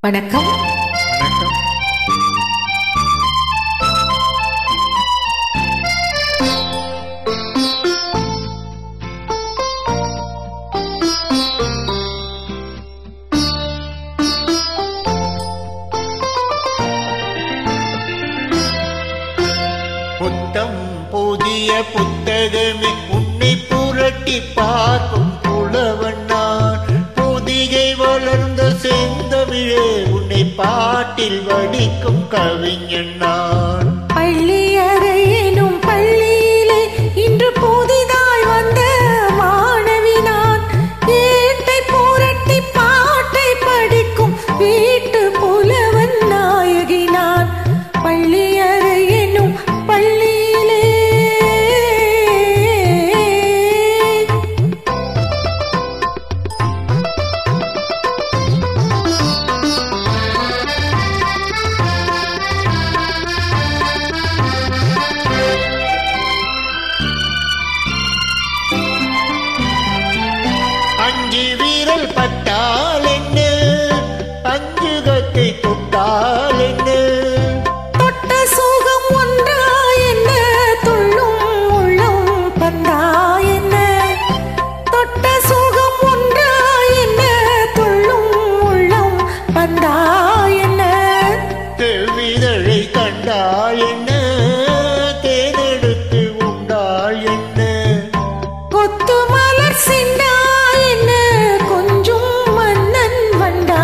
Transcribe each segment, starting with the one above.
வணக்கம். வணக்கம். புத்தம் புதிய புத்தகமே உன்னை புரட்டி பார்க்கும் புலவன் நான். புதிகை வளர்ந்த செந்தமிழே உன்னை பாட்டில் வடிக்கும் கவிஞன் நான். பள்ளியறை எனும் பள்ளியிலே இன்று புதிதாய் வந்த மாணவி நான். ஏட்டை புரட்டி பாட்டை படிக்கும் வீட்டு புலவன் நாயகி நான். பள்ளியறை எனும் பள்ளியிலே அஞ்சு வீரல் பட்டால் என்ன, அஞ்சுகத்தை தொட்டால் என்ன, தொட்ட சுகம் ஒன்றா என்ன, துள்ளும் உள்ளம் பந்தா என்ன. தொட்ட சுகம் ஒன்றா என்ன, துள்ளும் உள்ளம் பந்தா என்ன. செவ்விதழை கண்டால் என்ன, தேனெடுத்து உண்டால் என்ன, கொத்து மலர் சிண்டா என்ன, கொஞ்சம் மன்னன் வண்டா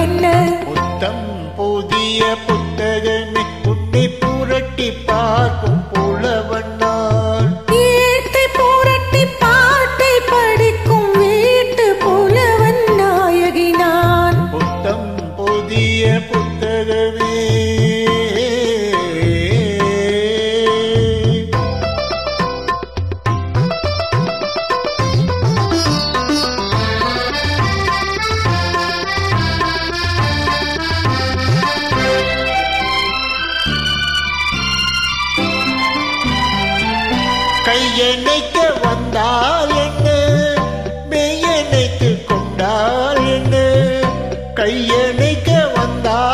என்ன. புத்தம் புதிய புத்தகமே உன்னை புரட்டி பார்க்கும் புலவன் நான். ஏட்டை புரட்டி பாட்டை படிக்கும் வீட்டு புலவன் நாயகி நான். புத்தம் புதிய புத்தகமே. கையணைக்க வந்தால் என்ன, மெய்யணைத்து கொண்டால் என்ன, கையணைக்க வந்தால்